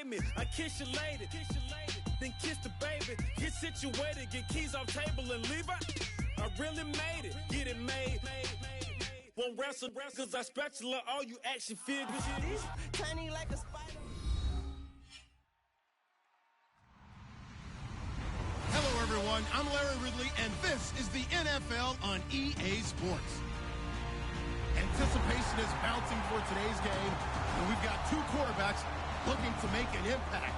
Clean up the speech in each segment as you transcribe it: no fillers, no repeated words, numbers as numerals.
me. I kiss your lady, then kiss the baby. Get situated, get keys off table and leave her. I really made it, get it made. Won't wrestle, cause I spatula all you action figures. Tiny like a spider. Hello, everyone. I'm Larry Ridley, and this is the NFL on EA Sports. Anticipation is mounting for today's game, and we've got two quarterbacks looking to make an impact.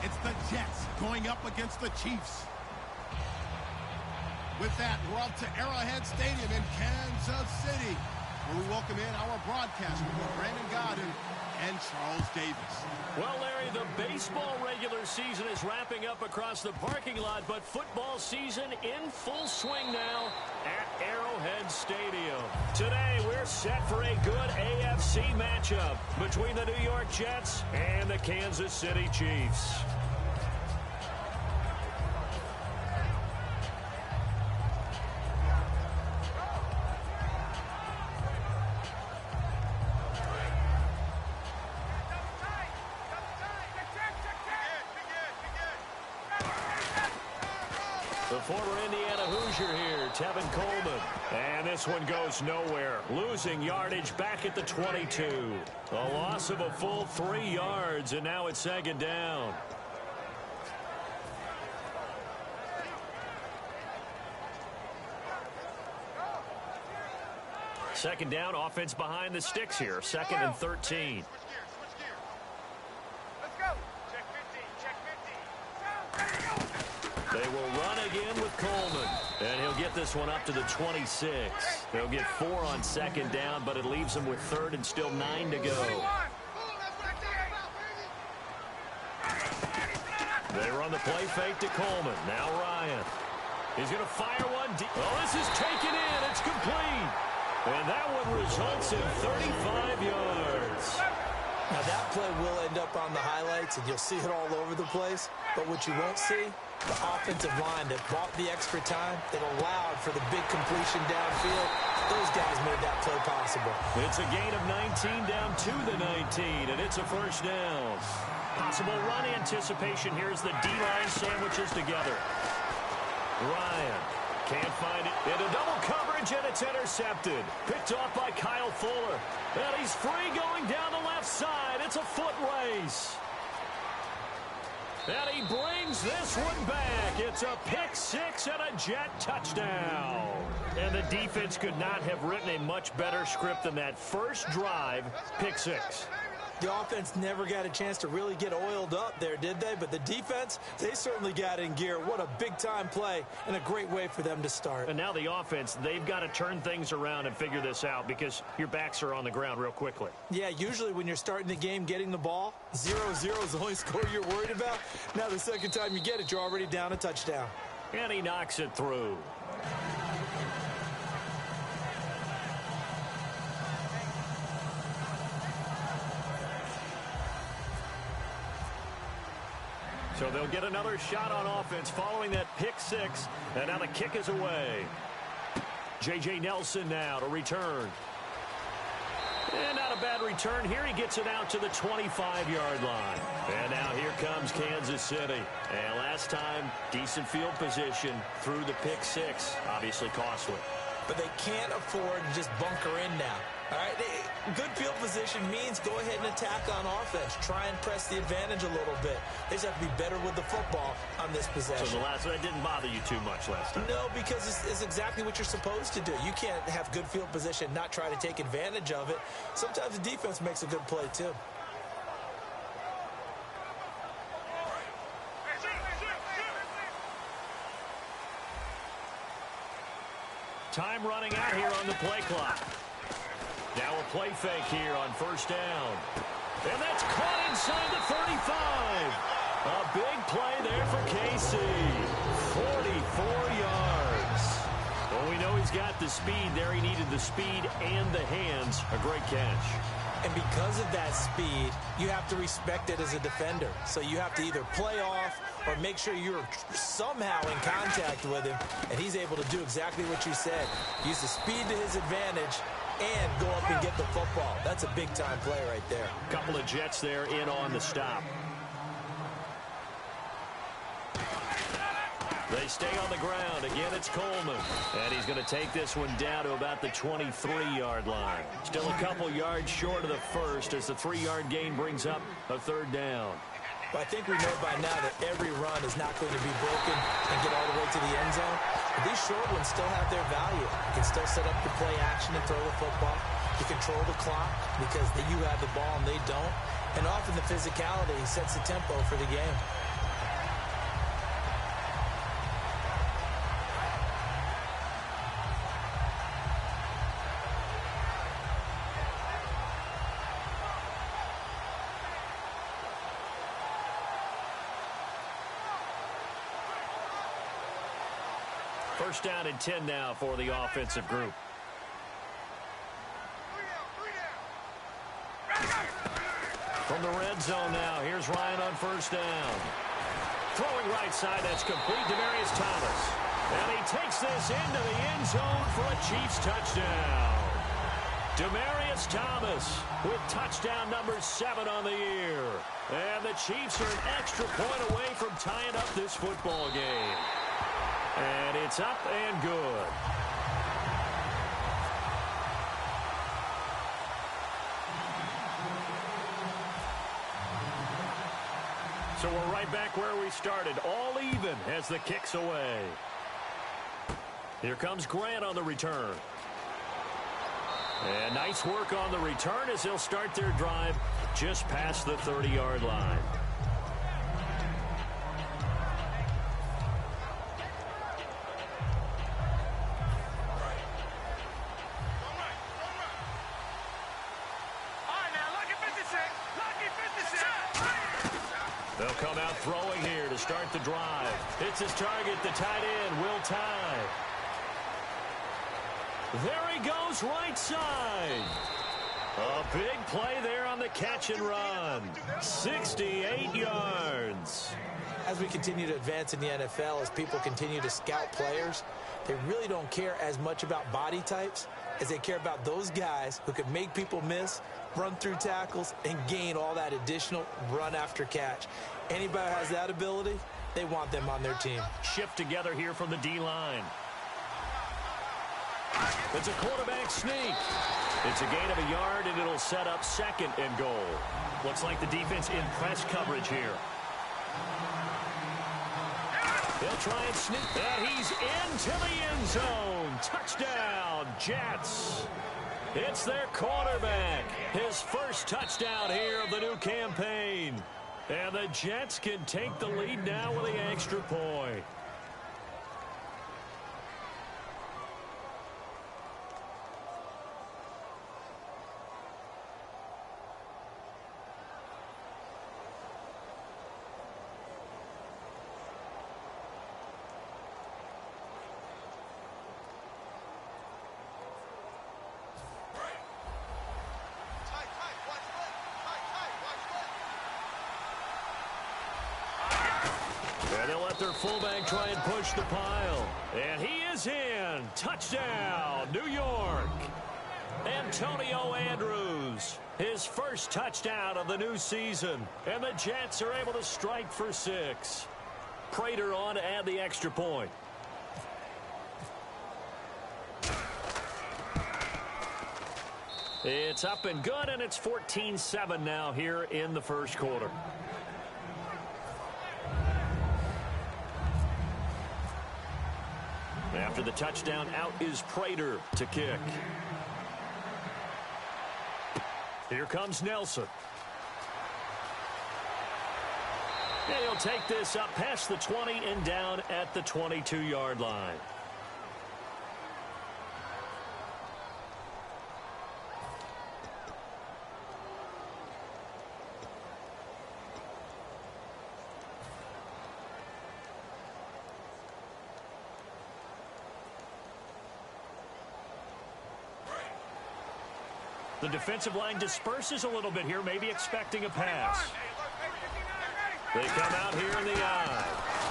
It's the Jets going up against the Chiefs. With that, we're up to Arrowhead Stadium in Kansas City, where we welcome in our broadcasters, Brandon Godden and Charles Davis. Well, Larry, the baseball regular season is wrapping up across the parking lot, but football season in full swing now at Arrowhead Stadium. Today, we're set for a good AFC matchup between the New York Jets and the Kansas City Chiefs. The former Indiana Hoosier here, Tevin Coleman. And this one goes nowhere. Losing yardage back at the 22. A loss of a full 3 yards, and now it's second down. Second down, offense behind the sticks here. Second and 13. They will run again with Coleman. And he'll get this one up to the 26. They'll get 4 on second down, but it leaves them with third and still 9 to go. They run the play fake to Coleman. Now Ryan. He's going to fire one deep. Oh, this is taken in. It's complete. And that one results in 35 yards. Now that play will end up on the highlights, and you'll see it all over the place. But what you won't see, the offensive line that bought the extra time, that allowed for the big completion downfield, those guys made that play possible. It's a gain of 19 down to the 19, and it's a first down. Possible run anticipation. Here's the D-line sandwiches together. Ryan can't find it. Into double coverage, and it's intercepted. Picked off by Kyle Fuller. And he's free going down the left side. It's a foot race. And he brings this one back. It's a pick six and a Jet touchdown. And the defense could not have written a much better script than that first drive, pick six. The offense never got a chance to really get oiled up there, did they? But the defense, they certainly got in gear. What a big-time play and a great way for them to start. And now the offense, they've got to turn things around and figure this out because your backs are on the ground real quickly. Yeah, usually when you're starting the game getting the ball, 0-0 is the only score you're worried about. Now the second time you get it, you're already down a touchdown. And he knocks it through. So they'll get another shot on offense following that pick six. And now the kick is away. J.J. Nelson now to return. And not a bad return here. He gets it out to the 25-yard line. And now here comes Kansas City. And last time, decent field position through the pick six. Obviously costly. But they can't afford to just bunker in now. All right, good field position means go ahead and attack on offense. Try and press the advantage a little bit. They just have to be better with the football on this possession. So the last one didn't bother you too much last time? No, because it's exactly what you're supposed to do. You can't have good field position, not try to take advantage of it. Sometimes the defense makes a good play too. Time running out here on the play clock. Now a play fake here on first down. And that's caught inside the 35. A big play there for KC. 44 yards. Well, we know he's got the speed there. He needed the speed and the hands. A great catch. And because of that speed, you have to respect it as a defender. So you have to either play off or make sure you're somehow in contact with him. And he's able to do exactly what you said. Use the speed to his advantage and go up and get the football. That's a big-time play right there. Couple of Jets there in on the stop. They stay on the ground. Again, it's Coleman. And he's going to take this one down to about the 23-yard line. Still a couple yards short of the first as the 3-yard gain brings up a third down. Well, I think we know by now that every run is not going to be broken and get all the way to the end zone. But these short ones still have their value. You can still set up the play action and throw the football. You control the clock because you have the ball and they don't. And often the physicality sets the tempo for the game. First down and 10 now for the offensive group. From the red zone now, here's Ryan on first down. Throwing right side, that's complete. Demaryius Thomas. And he takes this into the end zone for a Chiefs touchdown. Demaryius Thomas with touchdown number 7 on the year. And the Chiefs are an extra point away from tying up this football game. And it's up and good. So we're right back where we started, all even as the kick's away. Here comes Grant on the return. And nice work on the return as they'll start their drive just past the 30-yard line. They'll come out throwing here to start the drive. Hits his target, the tight end, Will Tye. There he goes, right side. A big play there on the catch and run. 68 yards. As we continue to advance in the NFL, as people continue to scout players, they really don't care as much about body types as they care about those guys who can make people miss, run through tackles, and gain all that additional run after catch. Anybody who has that ability, they want them on their team. Shift together here from the D-line. It's a quarterback sneak. It's a gain of a yard, and it'll set up second and goal. Looks like the defense in press coverage here. They'll try and sneak. And he's into the end zone. Touchdown, Jets. It's their quarterback. His first touchdown here of the new campaign. And the Jets can take the lead now with the extra point. And they'll let their fullback try and push the pile. And he is in. Touchdown, New York. Antonio Andrews, his first touchdown of the new season. And the Jets are able to strike for 6. Prater on to add the extra point. It's up and good, and it's 14-7 now here in the first quarter. After the touchdown, out is Prater to kick. Here comes Nelson. And he'll take this up past the 20 and down at the 22-yard line. The defensive line disperses a little bit here, maybe expecting a pass. They come out here in the eye.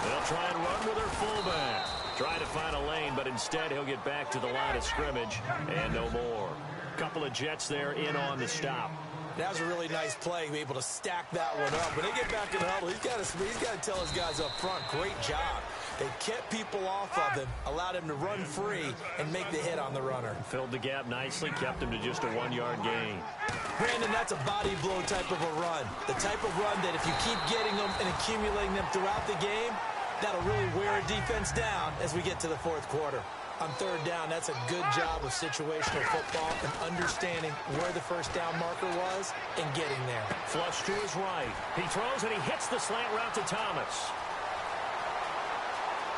They'll try and run with their fullback. Trying to find a lane, but instead he'll get back to the line of scrimmage and no more. Couple of Jets there in on the stop. That was a really nice play, be able to stack that one up. When they get back in the huddle, he's got to tell his guys up front, great job. They kept people off of him, allowed him to run free and make the hit on the runner. Filled the gap nicely, kept him to just a 1-yard gain. Brandon, that's a body blow type of a run. The type of run that if you keep getting them and accumulating them throughout the game, that'll really wear a defense down as we get to the fourth quarter. On third down, that's a good job of situational football and understanding where the first down marker was and getting there. Flush to his right. He throws and he hits the slant route to Thomas.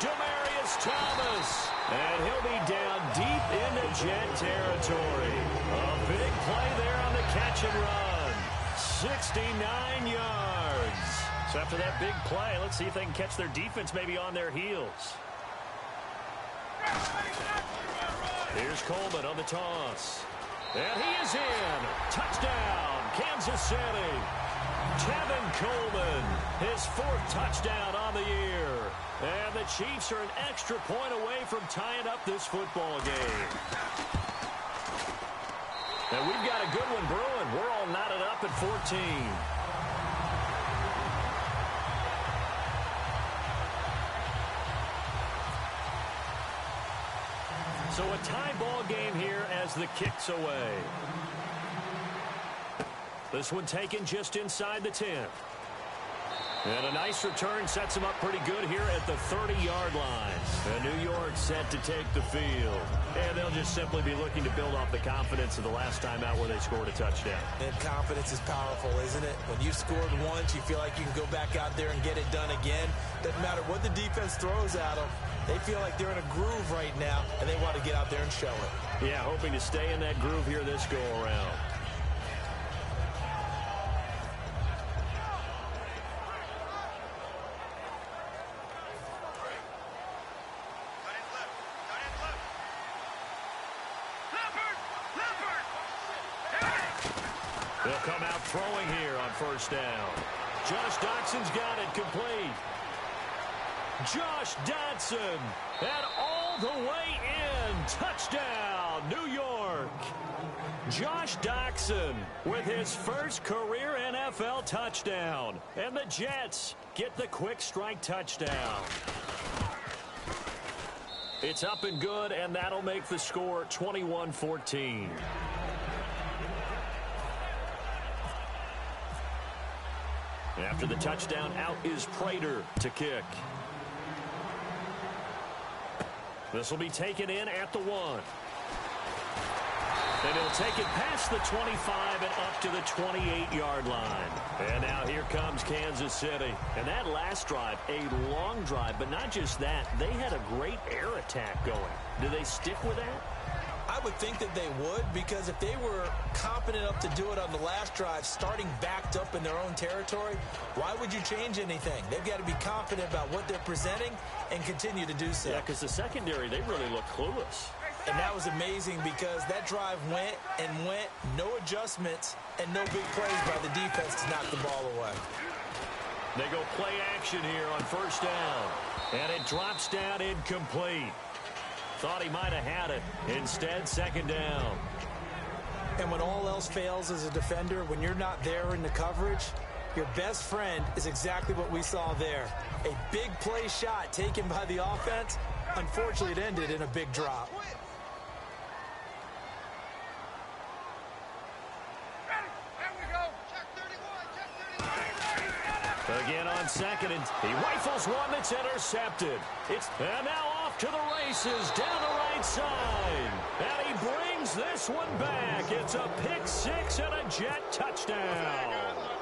Demaryius Thomas. And he'll be down deep into Jet territory. A big play there on the catch and run. 69 yards. So after that big play, let's see if they can catch their defense maybe on their heels. Here's Coleman on the toss. And he is in. Touchdown, Kansas City. Tevin Coleman, his 4th touchdown on the year. And the Chiefs are an extra point away from tying up this football game. And we've got a good one brewing. We're all knotted up at 14. So a tie ball game here as the kick's away. This one taken just inside the 10. And a nice return sets them up pretty good here at the 30-yard line. And New York set to take the field. And they'll just simply be looking to build off the confidence of the last time out where they scored a touchdown. And confidence is powerful, isn't it? When you've scored once, you feel like you can go back out there and get it done again. Doesn't matter what the defense throws at them. They feel like they're in a groove right now, and they want to get out there and show it. Yeah, hoping to stay in that groove here this go-around. They'll come out throwing here on first down. Josh Dotson's got it complete. Josh Dotson, and all the way in. Touchdown, New York. Josh Doxson with his first career NFL touchdown. And the Jets get the quick strike touchdown. It's up and good, and that'll make the score 21-14. After the touchdown, out is Prater to kick. This will be taken in at the 1. And he'll take it past the 25 and up to the 28-yard line. And now here comes Kansas City. And that last drive, a long drive, but not just that. They had a great air attack going. Do they stick with that? I would think that they would, because if they were competent enough to do it on the last drive, starting backed up in their own territory, why would you change anything? They've got to be confident about what they're presenting and continue to do so. Yeah, because the secondary, they really look clueless. And that was amazing because that drive went and went, no adjustments, and no big plays by the defense to knock the ball away. They go play action here on first down. And it drops down incomplete. Thought he might have had it. Instead, second down. And when all else fails as a defender, when you're not there in the coverage, your best friend is exactly what we saw there. A big play shot taken by the offense. Unfortunately, it ended in a big drop. Again on second, and he rifles one that's intercepted. And now off to the races down the right side. And he brings this one back. It's a pick six and a Jet touchdown.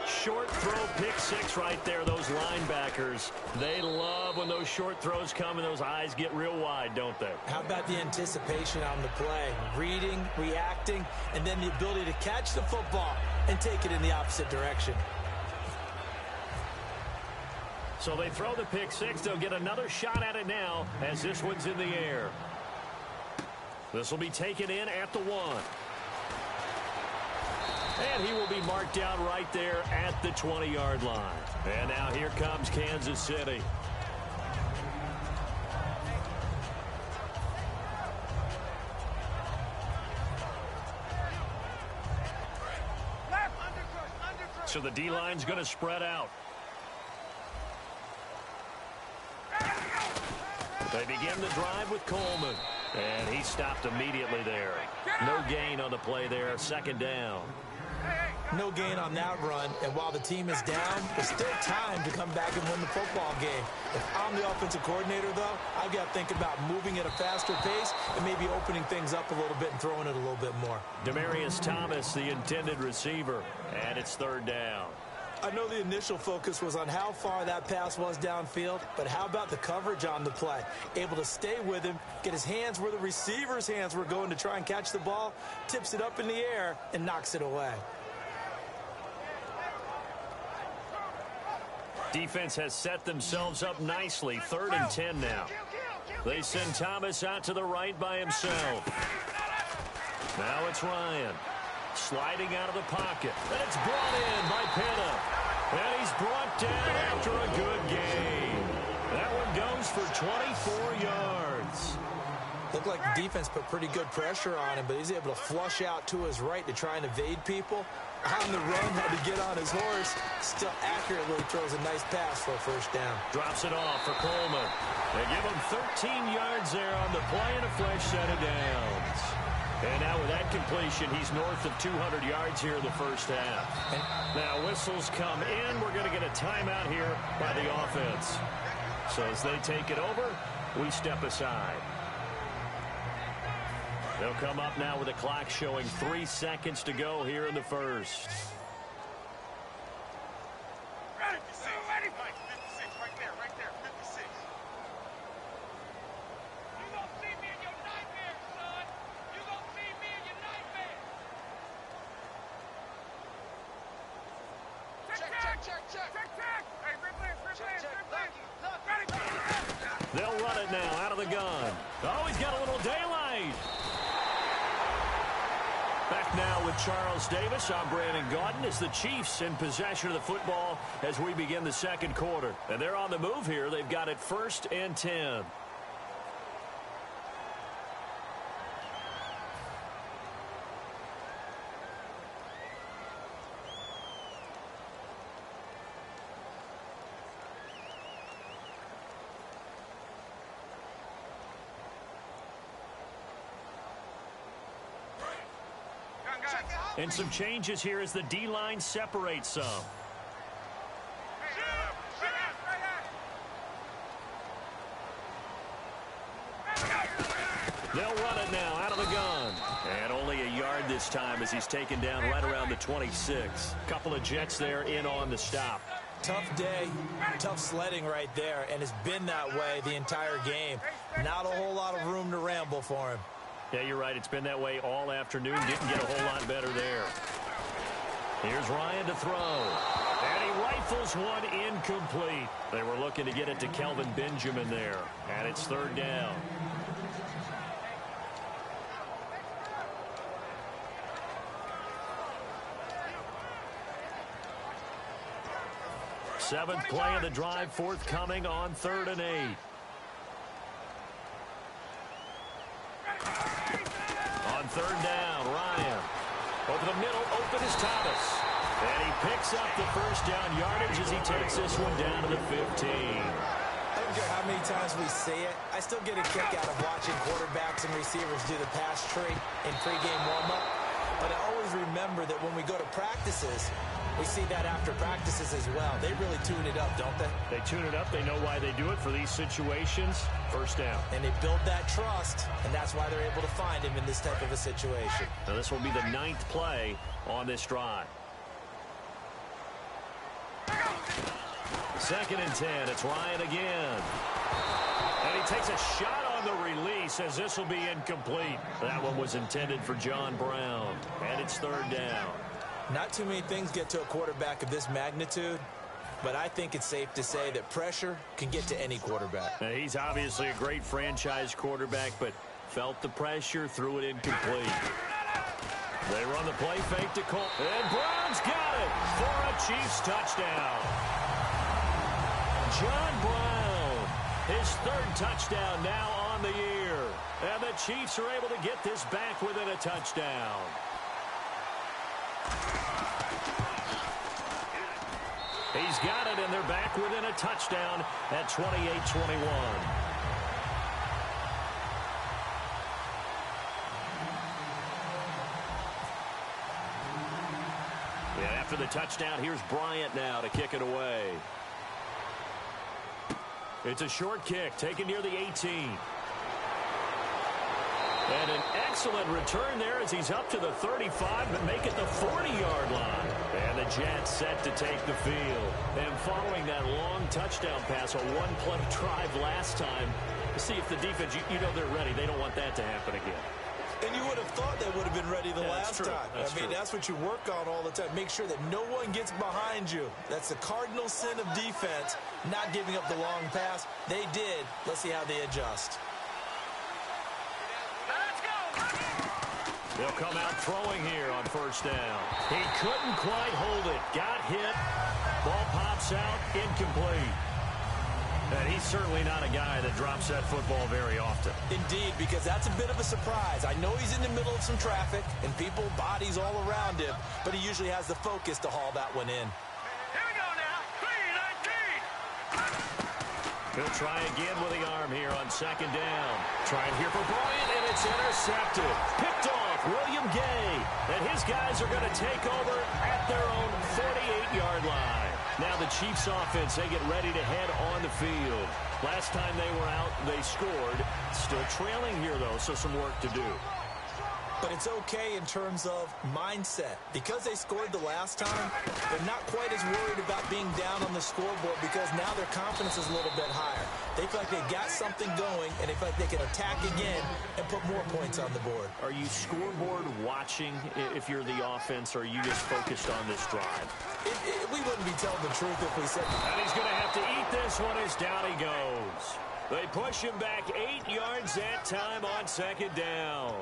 Short throw pick six right there. Those linebackers, they love when those short throws come and those eyes get real wide, don't they? How about the anticipation on the play? Reading, reacting, and then the ability to catch the football and take it in the opposite direction. So they throw the pick six. They'll get another shot at it now as this one's in the air. This will be taken in at the 1. And he will be marked down right there at the 20-yard line. And now here comes Kansas City. So the D-line's going to spread out. They begin the drive with Coleman. And he stopped immediately there. No gain on the play there. Second down. No gain on that run, and while the team is down, there's still time to come back and win the football game. If I'm the offensive coordinator, though, I've got to think about moving at a faster pace and maybe opening things up a little bit and throwing it a little bit more. Demaryius Thomas, the intended receiver, and it's third down. I know the initial focus was on how far that pass was downfield, but how about the coverage on the play? Able to stay with him, get his hands where the receiver's hands were going to try and catch the ball, tips it up in the air, and knocks it away. Defense has set themselves up nicely. 3rd and 10 now. They send Thomas out to the right by himself. Now it's Ryan. Sliding out of the pocket. And it's brought in by Pitta. And he's brought down after a good gain. That one goes for 24 yards. Looked like the defense put pretty good pressure on him, but he's able to flush out to his right to try and evade people. On the run, had to get on his horse. Still accurately throws a nice pass for a first down. Drops it off for Coleman. They give him 13 yards there on the play and a fresh set of downs. And now with that completion, he's north of 200 yards here in the first half. And now whistles come in. We're going to get a timeout here by the offense. So as they take it over, we step aside. They'll come up now with a clock showing 3 seconds to go here in the first. Ready, 56, right there, 56. You gonna see me in your nightmares, son. You gonna see me in your nightmares. Check. Hey, ready. They'll run it now out of the gun. Oh, he's got a little daylight. Back now with Charles Davis. I'm Brandon Gaudin as the Chiefs in possession of the football as we begin the second quarter. And they're on the move here. They've got it 1st and 10. And some changes here as the D-line separates some. They'll run it now out of the gun. And only a yard this time as he's taken down right around the 26. Couple of Jets there in on the stop. Tough day, tough sledding right there, and it's been that way the entire game. Not a whole lot of room to ramble for him. Yeah, you're right. It's been that way all afternoon. Didn't get a whole lot better there. Here's Ryan to throw. And he rifles one incomplete. They were looking to get it to Kelvin Benjamin there. And it's 3rd down. Seventh play of the drive forthcoming on 3rd and 8. On 3rd down, Ryan. Over the middle, open is Thomas. And he picks up the first down yardage as he takes this one down to the 15. I don't care how many times we say it, I still get a kick out of watching quarterbacks and receivers do the pass tree in pregame warm-up. But I always remember that when we go to practices, we see that after practices as well. They really tune it up, don't they? They tune it up. They know why they do it for these situations. First down. And they build that trust, and that's why they're able to find him in this type of a situation. Now this will be the 9th play on this drive. 2nd and 10. It's Ryan again. And he takes a shot on the release as this will be incomplete. That one was intended for John Brown. And it's 3rd down. Not too many things get to a quarterback of this magnitude, but I think it's safe to say that pressure can get to any quarterback. Now, he's obviously a great franchise quarterback, but felt the pressure, threw it incomplete. They run the play fake to Cole. And Brown's got it for a Chiefs touchdown. John Brown, his 3rd touchdown now on the year. And the Chiefs are able to get this back within a touchdown. He's got it, and they're back within a touchdown at 28-21. for the touchdown. Here's Bryant now to kick it away. It's a short kick taken near the 18. And an excellent return there as he's up to the 35, but make it the 40-yard line. And the Jets set to take the field. And following that long touchdown pass, a one-play drive last time, to see if the defense, you know they're ready. They don't want that to happen again. And you would have thought they would have been ready the last time. That's what you work on all the time. Make sure that no one gets behind you. That's the cardinal sin of defense, not giving up the long pass. They did. Let's see how they adjust. They'll come out throwing here on first down. He couldn't quite hold it. Got hit. Ball pops out. Incomplete. And he's certainly not a guy that drops that football very often. Indeed, because that's a bit of a surprise. I know he's in the middle of some traffic and people, bodies all around him, but he usually has the focus to haul that one in. Here we go now. 3-19. He'll try again with the arm here on second down. Trying here for Bryant, and it's intercepted. Picked off William Gay. And his guys are going to take over at their own 48-yard line. Now the Chiefs offense, they get ready to head on the field. Last time they were out, they scored. Still trailing here, though, so some work to do. But it's okay in terms of mindset. Because they scored the last time, they're not quite as worried about being down on the scoreboard because now their confidence is a little bit higher. They feel like they got something going, and they feel like they can attack again and put more points on the board. Are you scoreboard watching if you're the offense, or are you just focused on this drive? We wouldn't be telling the truth if we said that. And he's going to have to eat this one as down he goes. They push him back 8 yards that time on second down.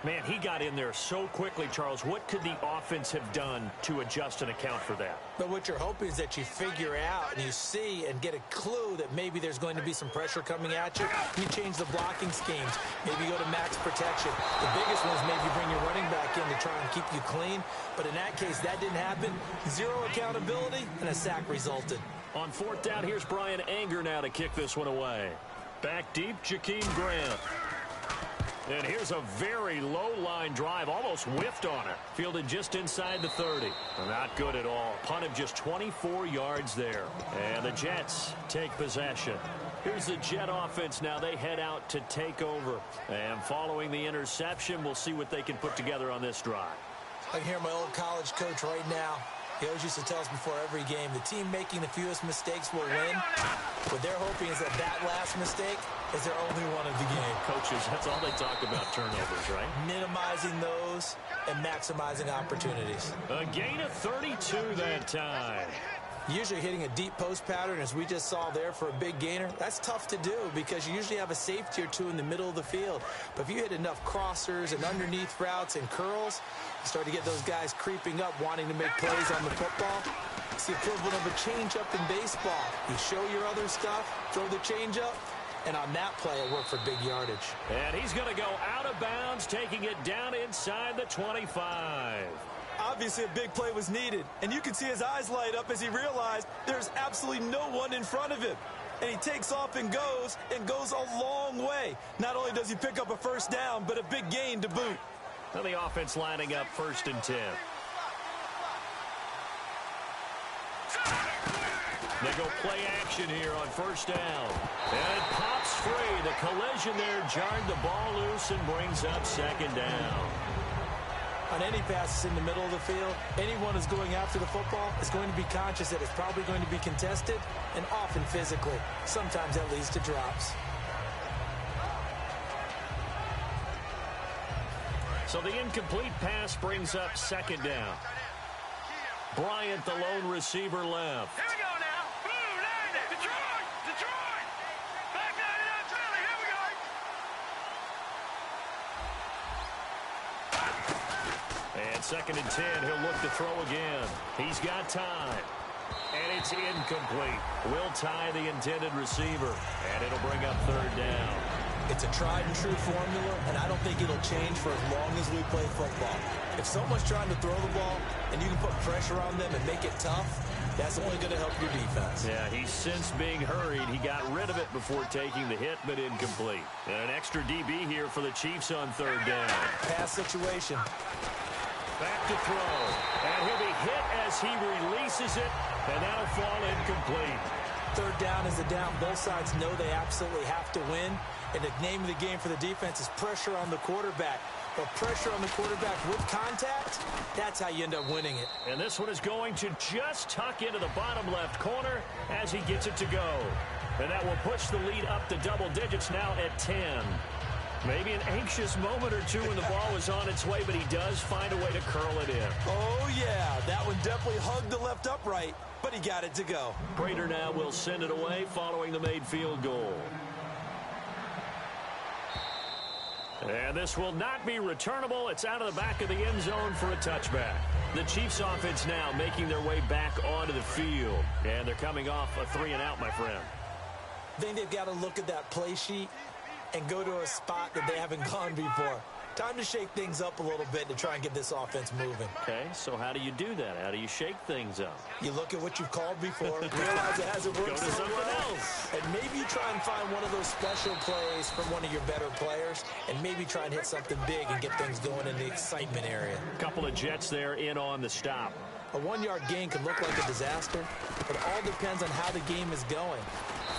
Man, he got in there so quickly, Charles. What could the offense have done to adjust and account for that? But what you're hoping is that you figure out and you see and get a clue that maybe there's going to be some pressure coming at you. You change the blocking schemes. Maybe you go to max protection. The biggest one is maybe bring your running back in to try and keep you clean. But in that case, that didn't happen. Zero accountability, and a sack resulted. On fourth down, here's Brian Anger now to kick this one away. Back deep, Jakeem Grant. And here's a very low-line drive, almost whiffed on it. Fielded just inside the 30. Not good at all. Punt of just 24 yards there. And the Jets take possession. Here's the Jet offense now. They head out to take over. And following the interception, we'll see what they can put together on this drive. I can hear my old college coach right now. He always used to tell us before every game, the team making the fewest mistakes will win. What they're hoping is that last mistake is their only one of the game. Coaches, that's all they talk about, turnovers, right? Minimizing those and maximizing opportunities. A gain of 32 that time. Usually hitting a deep post pattern, as we just saw there for a big gainer, that's tough to do because you usually have a safety or two in the middle of the field. But if you hit enough crossers and underneath routes and curls, you start to get those guys creeping up, wanting to make plays on the football. It's the equivalent of a changeup in baseball. You show your other stuff, throw the changeup, and on that play, it worked for big yardage. And he's going to go out of bounds, taking it down inside the 25. Obviously, a big play was needed, and you can see his eyes light up as he realized there's absolutely no one in front of him. And he takes off and goes a long way. Not only does he pick up a first down, but a big gain to boot. And the offense lining up 1st and 10. They go play action here on first down. And it pops free. The collision there jarred the ball loose and brings up second down. On any passes in the middle of the field, anyone who's going after the football is going to be conscious that it's probably going to be contested and often physically. Sometimes that leads to drops. So the incomplete pass brings up second down. Bryant, the lone receiver, left. Here we go now. Blue 90. Detroit. Detroit. Back 99 Philly. Here we go. And 2nd and 10. He'll look to throw again. He's got time. And it's incomplete. Will tie the intended receiver. And it'll bring up 3rd down. It's a tried-and-true formula, and I don't think it'll change for as long as we play football. If someone's trying to throw the ball and you can put pressure on them and make it tough, that's only going to help your defense. Yeah, he's since being hurried. He got rid of it before taking the hit, but incomplete. And an extra DB here for the Chiefs on 3rd down. Pass situation. Back to throw. And he'll be hit as as he releases it, and that'll fall incomplete. Third down is a down. Both sides know they absolutely have to win. And the name of the game for the defense is pressure on the quarterback. But pressure on the quarterback with contact, that's how you end up winning it. And this one is going to just tuck into the bottom left corner as he gets it to go. And that will push the lead up to double digits now at 10. Maybe an anxious moment or two when the ball was on its way, but he does find a way to curl it in. Oh, yeah. That one definitely hugged the left upright, but he got it to go. Prater now will send it away following the made field goal. And this will not be returnable. It's out of the back of the end zone for a touchback. The Chiefs offense now making their way back onto the field. And they're coming off a 3-and-out, my friend. I think they've got to look at that play sheet and go to a spot that they haven't gone before. Time to shake things up a little bit to try and get this offense moving. Okay, so how do you do that? How do you shake things up? You look at what you've called before, realize it hasn't worked Go to so something well, else. and maybe you try and find one of those special plays from one of your better players, and maybe try and hit something big and get things going in the excitement area. Couple of Jets there in on the stop. A 1-yard gain can look like a disaster, but it all depends on how the game is going.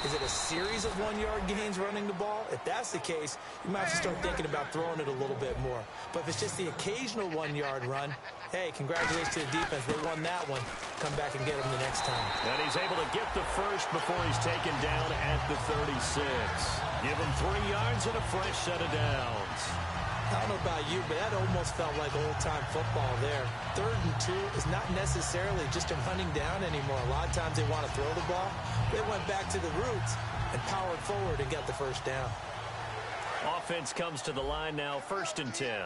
Is it a series of 1-yard gains running the ball? If that's the case, you might have to start thinking about throwing it a little bit more. But if it's just the occasional 1-yard run, hey, congratulations to the defense. They won that one. Come back and get them the next time. And he's able to get the first before he's taken down at the 36. Give him 3 yards and a fresh set of downs. I don't know about you, but that almost felt like old-time football there. 3rd and 2 is not necessarily just a running down anymore. A lot of times they want to throw the ball. They went back to the roots and powered forward and got the first down. Offense comes to the line now, 1st and 10.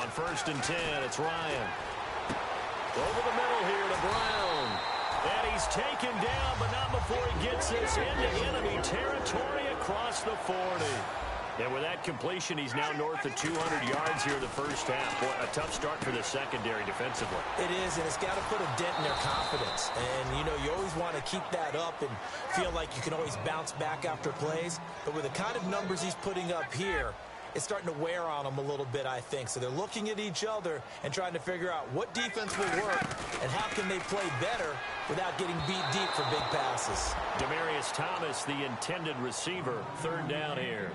On 1st and 10, it's Ryan. Over the middle here to Brown. And he's taken down, but not before he gets this into enemy territory across the 40. And with that completion, he's now north of 200 yards here in the first half. Boy, a tough start for the secondary defensively. It is, and it's got to put a dent in their confidence. And, you know, you always want to keep that up and feel like you can always bounce back after plays. But with the kind of numbers he's putting up here, it's starting to wear on them a little bit, I think. So they're looking at each other and trying to figure out what defense will work and how can they play better without getting beat deep for big passes. Demaryius Thomas, the intended receiver, 3rd down here.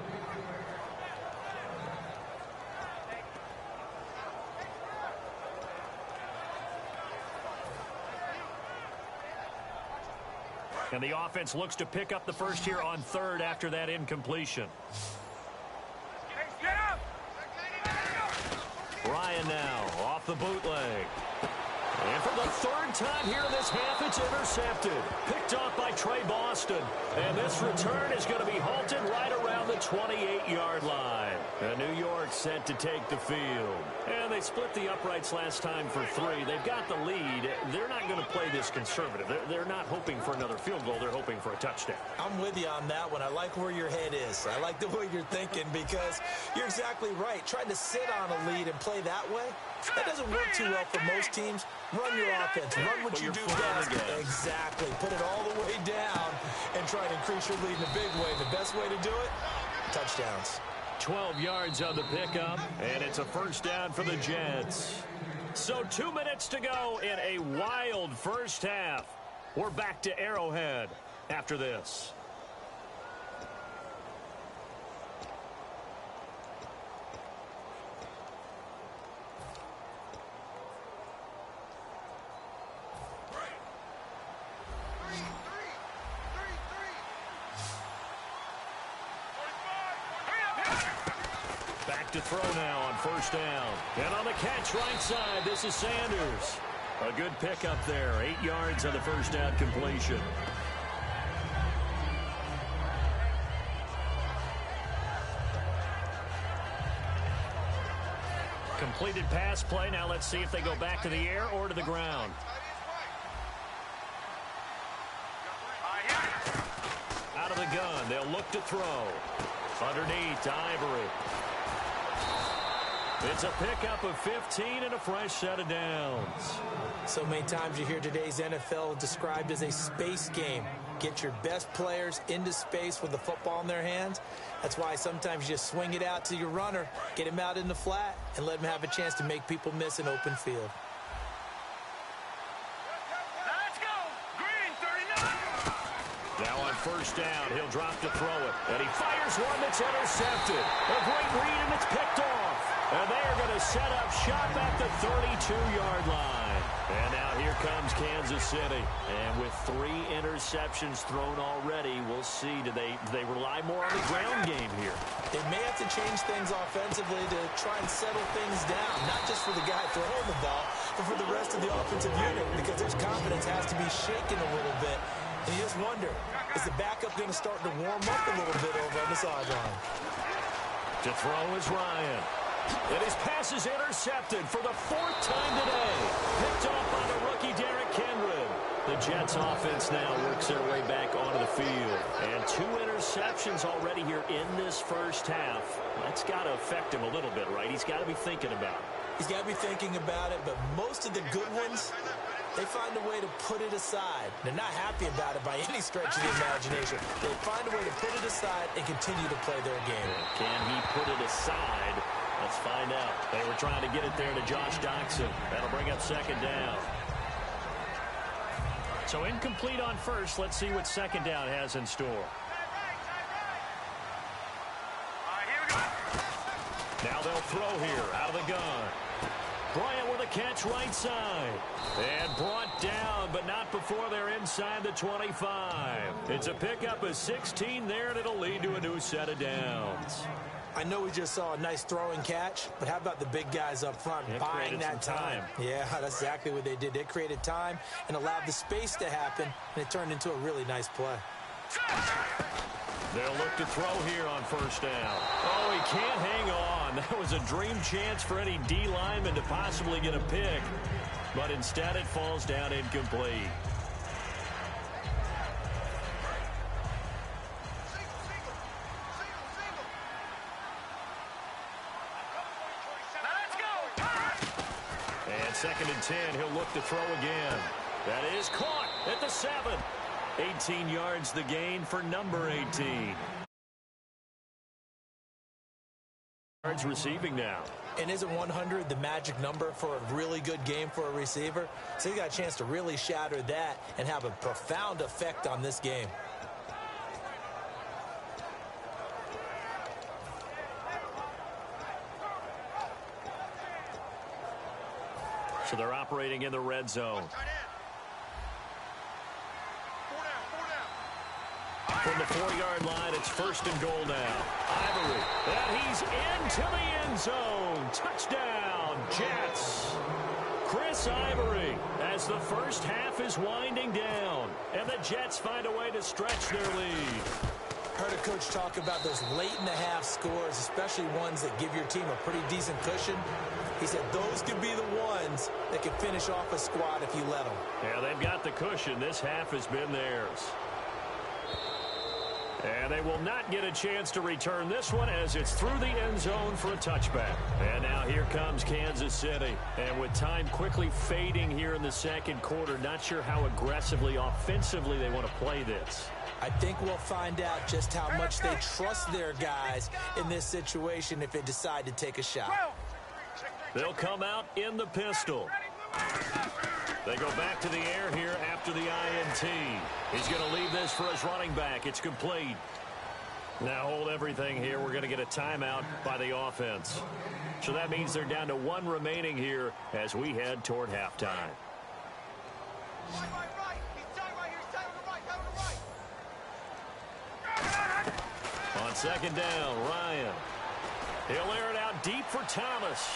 And the offense looks to pick up the first here on 3rd after that incompletion. Ryan now off the bootleg. And for the 3rd time here in this half, it's intercepted. Picked off by Trey Boston. And this return is going to be halted right around the 28-yard line. And New York set to take the field. And they split the uprights last time for 3. They've got the lead. They're not going to play this conservative. They're not hoping for another field goal. They're hoping for a touchdown. I'm with you on that one. I like where your head is. I like the way you're thinking because you're exactly right. Trying to sit on a lead and play that way, that doesn't work too well for most teams. Run your offense. Run what you do best. Exactly. Put it all the way down and try to increase your lead in a big way. The best way to do it, touchdowns. 12 yards on the pickup, and it's a 1st down for the Jets. So 2 minutes to go in a wild first half. We're back to Arrowhead after this. Back to throw now on 1st down. And on the catch right side, this is Sanders. A good pickup there. 8 yards on the 1st down completion. Completed pass play. Now let's see if they go back to the air or to the ground. Out of the gun. They'll look to throw. Underneath to Ivory. It's a pickup of 15 and a fresh set of downs. So many times you hear today's NFL described as a space game. Get your best players into space with the football in their hands. That's why sometimes you just swing it out to your runner, get him out in the flat, and let him have a chance to make people miss an open field. Let's go. Green, 39. Now on first down, he'll drop to throw it. And he fires one that's intercepted. A great read, and it's picked off. And they are going to set up shop at the 32-yard line. And now here comes Kansas City. And with 3 interceptions thrown already, we'll see. Do they rely more on the ground game here? They may have to change things offensively to try and settle things down, not just for the guy throwing the ball, but for the rest of the offensive unit, because their confidence has to be shaken a little bit. And you just wonder, is the backup going to start to warm up a little bit over on the sideline? To throw is Ryan. And his pass is intercepted for the 4th time today. Picked off by the rookie Derrick Henry. The Jets offense now works their way back onto the field. And 2 interceptions already here in this first half. That's got to affect him a little bit, right? He's got to be thinking about it. He's got to be thinking about it, but most of the good ones, they find a way to put it aside. They're not happy about it by any stretch of the imagination. They find a way to put it aside and continue to play their game. Can he put it aside? Let's find out. They were trying to get it there to Josh Doxson. That'll bring up second down. So incomplete on first. Let's see what second down has in store. All right, here we go. Now they'll throw here out of the gun. Bryant with a catch right side. And brought down, but not before they're inside the 25. It's a pickup of 16 there, and it'll lead to a new set of downs. I know we just saw a nice throwing catch, but how about the big guys up front buying that time? Yeah, that's exactly what they did. They created time and allowed the space to happen, and it turned into a really nice play. They'll look to throw here on first down. Oh, he can't hang on. That was a dream chance for any D lineman to possibly get a pick, but instead it falls down incomplete. Second and 10, he'll look to throw again. That is caught at the 7. 18 yards the gain for number 18. Yards receiving now. And isn't 100 the magic number for a really good game for a receiver? So he got a chance to really shatter that and have a profound effect on this game. So they're operating in the red zone. From the 4-yard line, it's first and goal now. Ivory, and he's into the end zone. Touchdown, Jets. Chris Ivory, as the first half is winding down, and the Jets find a way to stretch their lead. Heard a coach talk about those late-in-the-half scores, especially ones that give your team a pretty decent cushion. He said those could be the ones that can finish off a squad if you let them. Yeah, they've got the cushion. This half has been theirs. And they will not get a chance to return this one as it's through the end zone for a touchback. And now here comes Kansas City. And with time quickly fading here in the second quarter, not sure how aggressively, offensively they want to play this. I think we'll find out just how much they trust their guys in this situation if they decide to take a shot. They'll come out in the pistol. They go back to the air here after the INT. He's going to leave this for his running back. It's complete. Now hold everything here. We're going to get a timeout by the offense. So that means they're down to 1 remaining here as we head toward halftime. On second down, Ryan. He'll air it out deep for Thomas.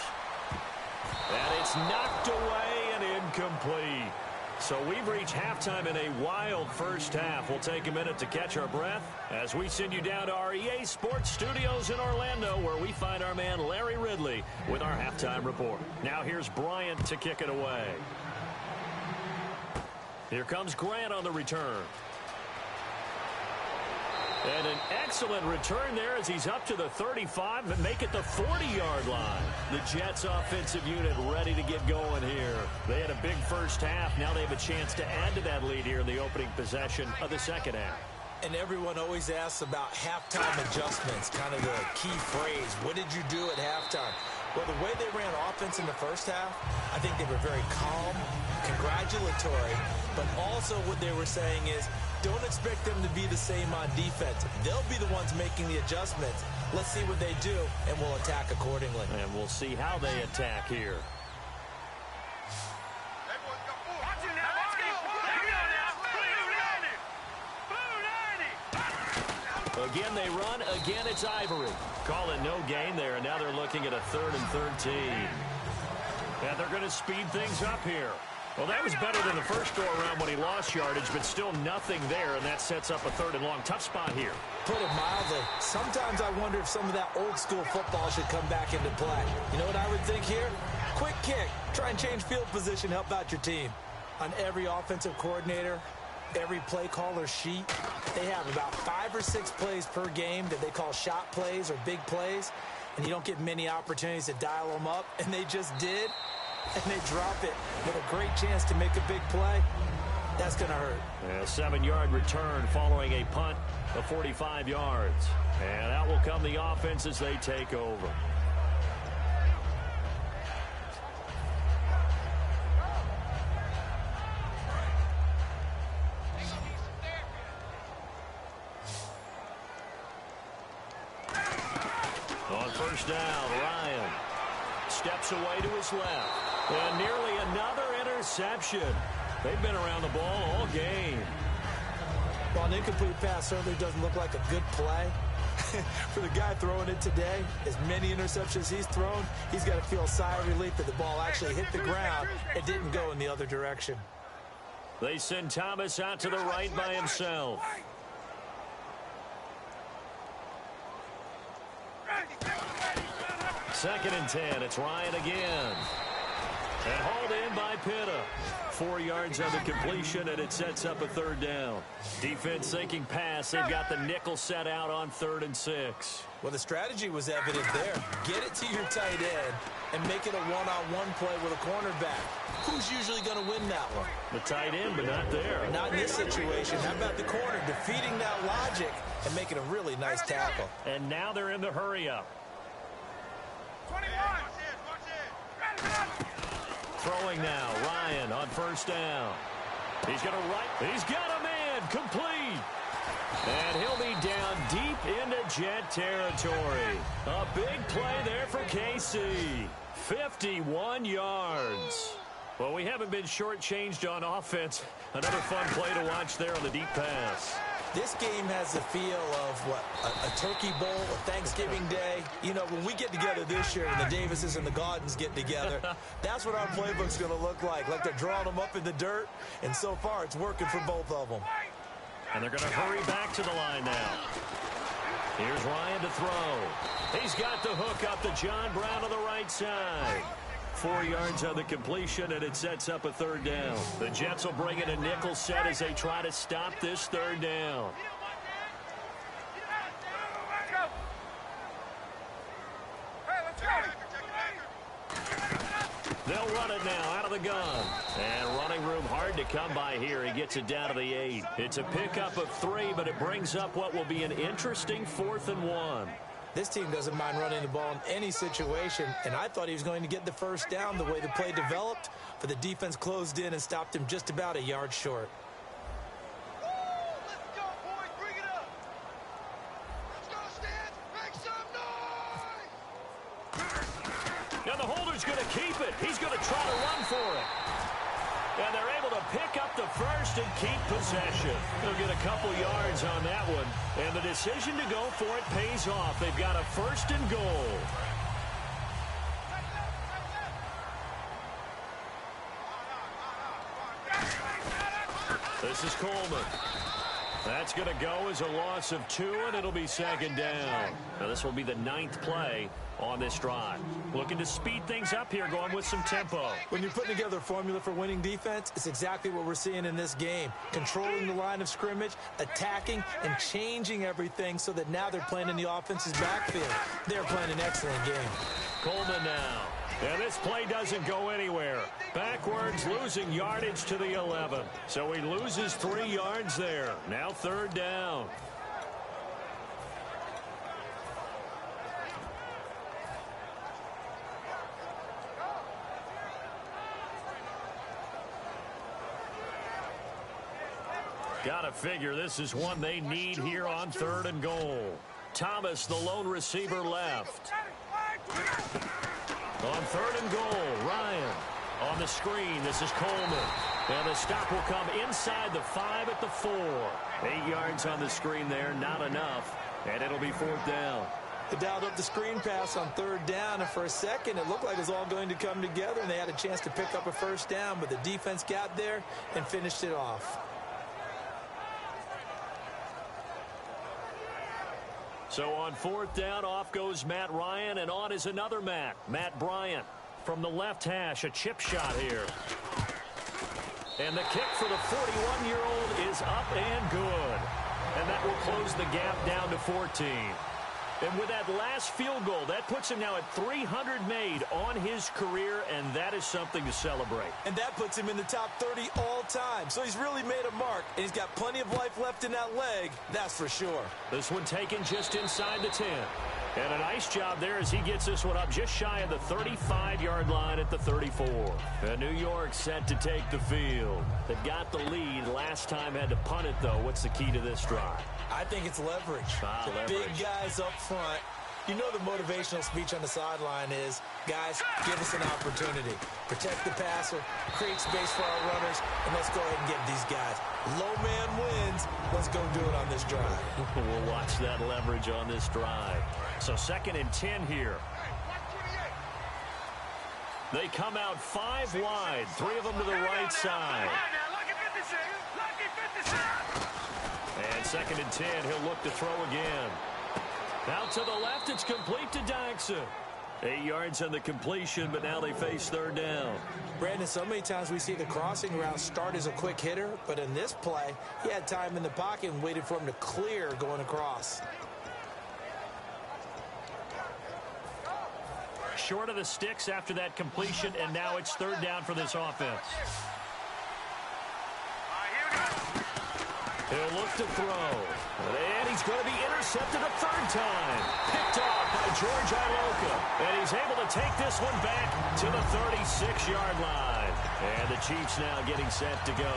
And it's knocked away and incomplete. So we've reached halftime in a wild first half. We'll take a minute to catch our breath as we send you down to our EA Sports Studios in Orlando, where we find our man Larry Ridley with our halftime report. Now here's Bryant to kick it away. Here comes Grant on the return. And an excellent return there as he's up to the 35 and make it the 40-yard line. The Jets offensive unit ready to get going here. They had a big first half. Now they have a chance to add to that lead here in the opening possession of the second half. And everyone always asks about halftime adjustments, kind of the key phrase. What did you do at halftime? Well, the way they ran offense in the first half, I think they were very calm, congratulatory, but also what they were saying is, don't expect them to be the same on defense. They'll be the ones making the adjustments. Let's see what they do, and we'll attack accordingly. And we'll see how they attack here. Again, they run. Again, it's Ivory. Call it no gain there, and now they're looking at a 3rd and 13. And they're going to speed things up here. Well, that was better than the first go-around when he lost yardage, but still nothing there, and that sets up a 3rd and long. Tough spot here. Put it mildly, sometimes I wonder if some of that old-school football should come back into play. You know what I would think here? Quick kick. Try and change field position, help out your team. On every offensive coordinator, every play caller sheet, they have about 5 or 6 plays per game that they call shot plays or big plays, and you don't get many opportunities to dial them up, and they just did. And they drop it with a great chance to make a big play. That's going to hurt. A 7-yard return following a punt of 45 yards. And out will come the offense as they take over. On first down, Ryan steps away to his left. And nearly another interception. They've been around the ball all game. Well, an incomplete pass certainly doesn't look like a good play. For the guy throwing it today, as many interceptions he's thrown, he's got to feel a sigh of relief that the ball actually hit the ground and didn't go in the other direction. They send Thomas out to the right by himself. Second and 10. It's Ryan again. And hauled in by Pitta. 4 yards on the completion, and it sets up a 3rd down. Defense thinking pass. They've got the nickel set out on 3rd and 6. Well, the strategy was evident there. Get it to your tight end and make it a one-on-one play with a cornerback. Who's usually going to win that one? The tight end, but not there. Not in this situation. How about the corner defeating that logic and making a really nice tackle? And now they're in the hurry-up. 21. Throwing now, Ryan on first down. He's got a man, complete. And he'll be down deep into Jet territory. A big play there for KC. 51 yards. Well, we haven't been shortchanged on offense. Another fun play to watch there on the deep pass. This game has the feel of, what, a turkey bowl, a Thanksgiving day. You know, when we get together this year and the Davises and the Gaudens get together, that's what our playbook's going to look like. Like they're drawing them up in the dirt, and so far it's working for both of them. And they're going to hurry back to the line now. Here's Ryan to throw. He's got the hook up to John Brown on the right side. 4 yards on the completion, and it sets up a 3rd down. The Jets will bring in a nickel set as they try to stop this 3rd down. They'll run it now out of the gun. And running room hard to come by here. He gets it down to the 8. It's a pickup of 3, but it brings up what will be an interesting 4th and 1. This team doesn't mind running the ball in any situation, and I thought he was going to get the first down the way the play developed, but the defense closed in and stopped him just about a yard short. Let's go, boys. Bring it up. Let's go, Stan. Make some noise. Now the holder's going to keep it. He's going to try to run for it. And they're able to pick up the first and keep possession. They'll get a couple yards on that one. And the decision to go for it pays off. They've got a 1st and goal. This is Coleman. That's going to go as a loss of 2, and it'll be second down. Now, this will be the 9th play on this drive. Looking to speed things up here, going with some tempo. When you're putting together a formula for winning defense, it's exactly what we're seeing in this game. Controlling the line of scrimmage, attacking, and changing everything so that now they're playing in the offense's backfield. They're playing an excellent game. Coleman now. And this play doesn't go anywhere. Backwards, losing yardage to the 11. So he loses 3 yards there. Now 3rd down. Gotta figure this is one they need here on 3rd and goal. Thomas, the lone receiver, left. On 3rd and goal, Ryan. On the screen, this is Coleman. And the stop will come inside the 5 at the 4. 8 yards on the screen there, not enough. And it'll be 4th down. They dialed up the screen pass on 3rd down, and for a second it looked like it was all going to come together, and they had a chance to pick up a 1st down, but the defense got there and finished it off. So on 4th down, off goes Matt Ryan, and on is another Matt Bryant. From the left hash, a chip shot here. And the kick for the 41-year-old is up and good. And that will close the gap down to 14. And with that last field goal, that puts him now at 300 made on his career, and that is something to celebrate. And that puts him in the top 30 all time. So he's really made a mark, and he's got plenty of life left in that leg, that's for sure. This one taken just inside the 10. And a nice job there as he gets this one up just shy of the 35-yard line at the 34. And New York set to take the field. They got the lead. Last time had to punt it, though. What's the key to this drive? I think it's leverage. The big guys up front. You know the motivational speech on the sideline is, guys, give us an opportunity. Protect the passer, create space for our runners, and let's go ahead and get these guys. Low man wins. Let's go do it on this drive. We'll watch that leverage on this drive. So 2nd and 10 here. They come out 5 wide, 3 of them to the right side. And 2nd and 10, he'll look to throw again. Out to the left, it's complete to Daxon. 8 yards on the completion, but now they face 3rd down. Brandon, so many times we see the crossing route start as a quick hitter, but in this play, he had time in the pocket and waited for him to clear going across. Short of the sticks after that completion, and now it's 3rd down for this offense. He'll look to throw. And he's going to be intercepted a 3rd time. Picked off by George Iloka. And he's able to take this one back to the 36-yard line. And the Chiefs now getting set to go.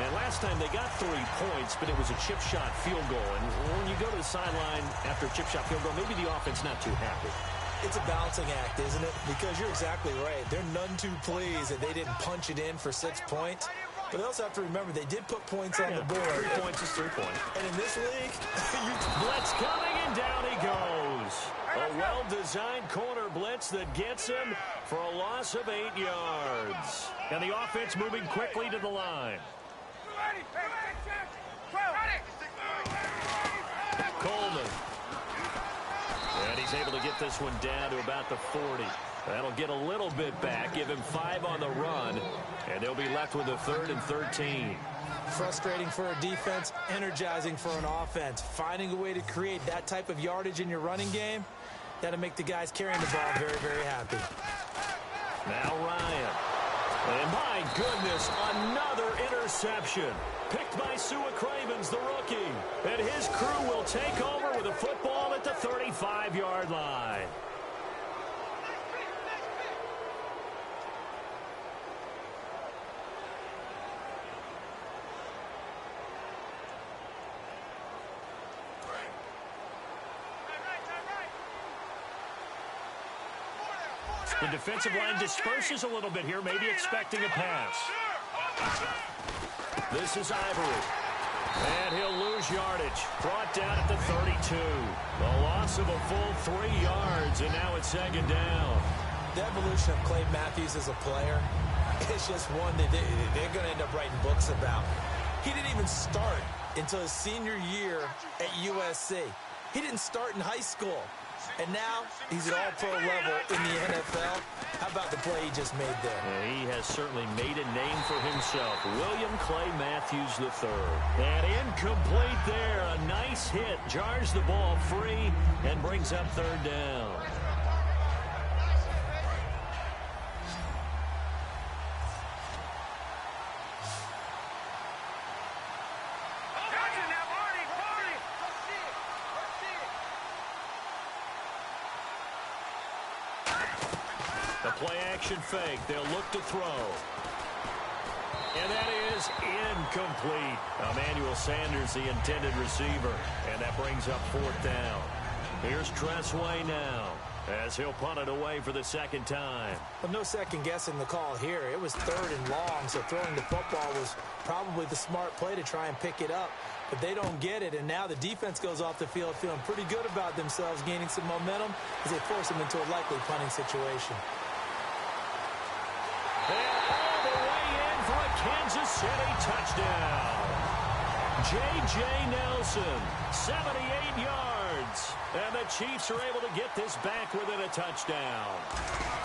And last time they got 3 points, but it was a chip shot field goal. And when you go to the sideline after a chip shot field goal, maybe the offense not too happy. It's a balancing act, isn't it? Because you're exactly right. They're none too pleased that they didn't punch it in for 6 points. But they also have to remember they did put points on the board. 3 points is 3 points. And in this league, blitz coming, and down he goes. A well-designed corner blitz that gets him for a loss of 8 yards. And the offense moving quickly to the line. Coleman. And he's able to get this one down to about the 40. That'll get a little bit back, give him 5 on the run, and they'll be left with a 3rd and 13. Frustrating for a defense, energizing for an offense. Finding a way to create that type of yardage in your running game, that'll make the guys carrying the ball very, very happy. Now Ryan. And my goodness, another interception. Picked by Sua Cravens, the rookie. And his crew will take over with a football at the 35-yard line. The defensive line disperses a little bit here, maybe expecting a pass. This is Ivory. And he'll lose yardage. Brought down at the 32. A loss of a full 3 yards, and now it's 2nd down. The evolution of Clay Matthews as a player is just one that they're going to end up writing books about. He didn't even start until his senior year at USC. He didn't start in high school. And now he's at all-pro level in the NFL. How about the play he just made there? Yeah, he has certainly made a name for himself. William Clay Matthews III. And incomplete there. A nice hit. Jars the ball free and brings up third down. The play-action fake. They'll look to throw. And that is incomplete. Emmanuel Sanders, the intended receiver. And that brings up fourth down. Here's Tressway now, as he'll punt it away for the second time. Well, no second guessing the call here. It was third and long, so throwing the football was probably the smart play to try and pick it up. But they don't get it, and now the defense goes off the field feeling pretty good about themselves, gaining some momentum as they force them into a likely punting situation. And all the way in for a Kansas City touchdown. J.J. Nelson, 78 yards. And the Chiefs are able to get this back within a touchdown.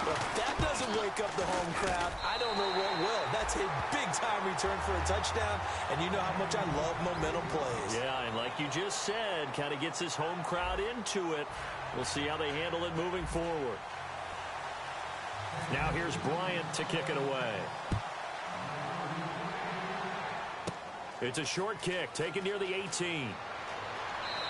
Well, if that doesn't wake up the home crowd, I don't know what will. That's a big-time return for a touchdown, and you know how much I love momentum plays. Yeah, and like you just said, kind of gets this home crowd into it. We'll see how they handle it moving forward. Now here's Bryant to kick it away. It's a short kick, taken near the 18.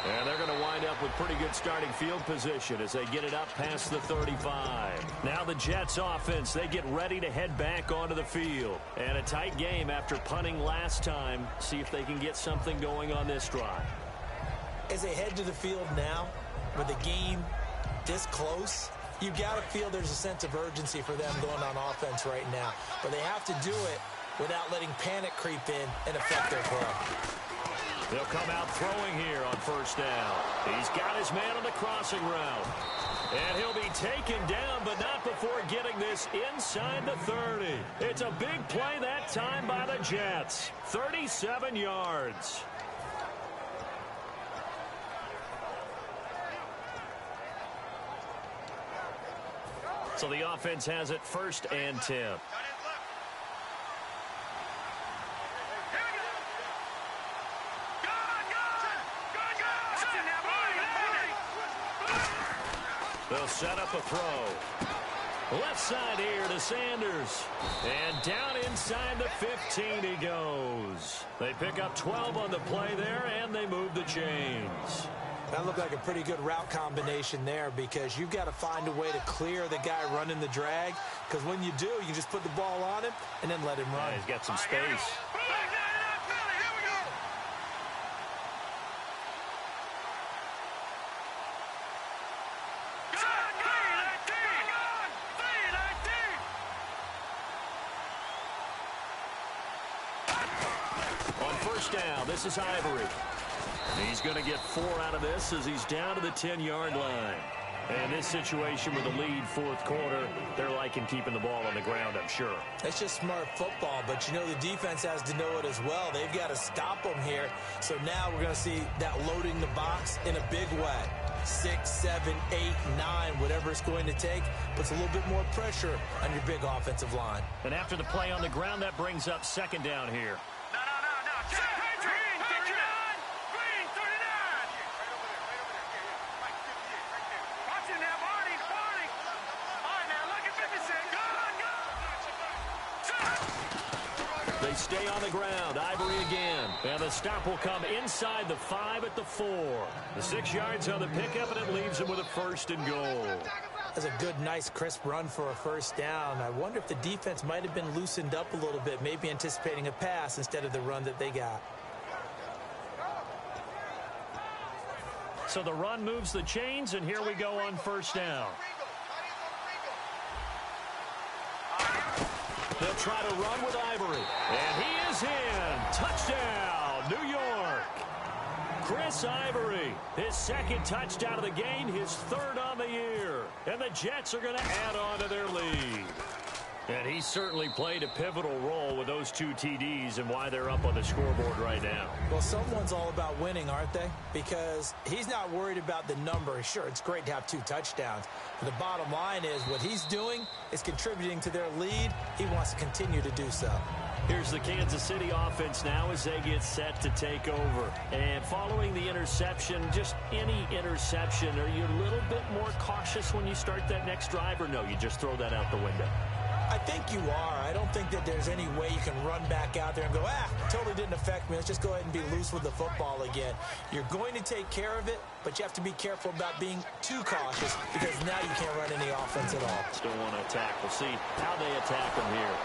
And they're going to wind up with pretty good starting field position as they get it up past the 35. Now the Jets offense, they get ready to head back onto the field. And a tight game after punting last time. See if they can get something going on this drive. As they head to the field now, with the game this close, you got to feel there's a sense of urgency for them going on offense right now. But they have to do it without letting panic creep in and affect their play. They'll come out throwing here on first down. He's got his man on the crossing route. And he'll be taken down, but not before getting this inside the 30. It's a big play that time by the Jets. 37 yards. So the offense has it first and 10. They'll set up a throw. Left side here to Sanders. And down inside the 15 he goes. They pick up 12 on the play there, and they move the chains. That looked like a pretty good route combination there because you've got to find a way to clear the guy running the drag. Because when you do, you just put the ball on him and then let him run. Yeah, he's got some space. Down. This is Ivory. He's going to get 4 out of this as he's down to the 10-yard line. And this situation with a lead fourth quarter, they're liking keeping the ball on the ground, I'm sure. It's just smart football, but you know the defense has to know it as well. They've got to stop them here. So now we're going to see that loading the box in a big way. 6, 7, 8, 9, whatever it's going to take, puts a little bit more pressure on your big offensive line. And after the play on the ground, that brings up second down here. They stay on the ground. Ivory again. And the stop will come inside the 5 at the 4. The 6 yards on the pickup, and it leaves them with a first and goal. That's a good, nice, crisp run for a first down. I wonder if the defense might have been loosened up a little bit, maybe anticipating a pass instead of the run that they got. So the run moves the chains, and here we go on first down. They'll try to run with Ivory. And he is in. Touchdown, New York. Chris Ivory, his second touchdown of the game, his third on the year. And the Jets are going to add on to their lead. And he's certainly played a pivotal role with those 2 TDs and why they're up on the scoreboard right now. Well, someone's all about winning, aren't they? Because he's not worried about the number. Sure, it's great to have 2 touchdowns. But the bottom line is what he's doing is contributing to their lead. He wants to continue to do so. Here's the Kansas City offense now as they get set to take over. And following the interception, just any interception, are you a little bit more cautious when you start that next drive, or no, you just throw that out the window? I think you are. I don't think that there's any way you can run back out there and go, totally didn't affect me. Let's just go ahead and be loose with the football again. You're going to take care of it, but you have to be careful about being too cautious because now you can't run any offense at all. Still want to attack. We'll see how they attack them here.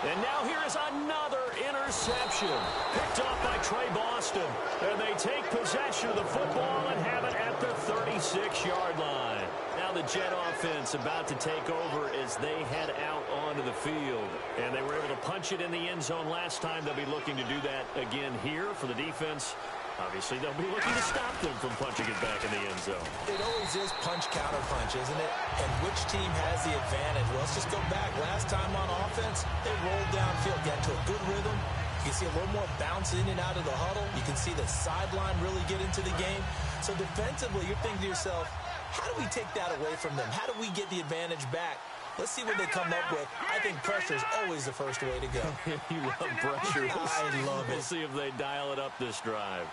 And now here is another interception. Picked off by Trey Boston. And they take possession of the football and have it at the 36-yard line. Now the Jet offense about to take over as they head out onto the field. And they were able to punch it in the end zone last time. They'll be looking to do that again here for the defense. Obviously, they'll be looking to stop them from punching it back in the end zone. It always is punch-counter-punch, isn't it? And which team has the advantage? Well, let's just go back. Last time on offense, they rolled downfield, got to a good rhythm. You can see a little more bounce in and out of the huddle. You can see the sideline really get into the game. So defensively, you're thinking to yourself, how do we take that away from them? How do we get the advantage back? Let's see what they come up with. I think pressure is always the first way to go. You love pressure. I love it. We'll see if they dial it up this drive.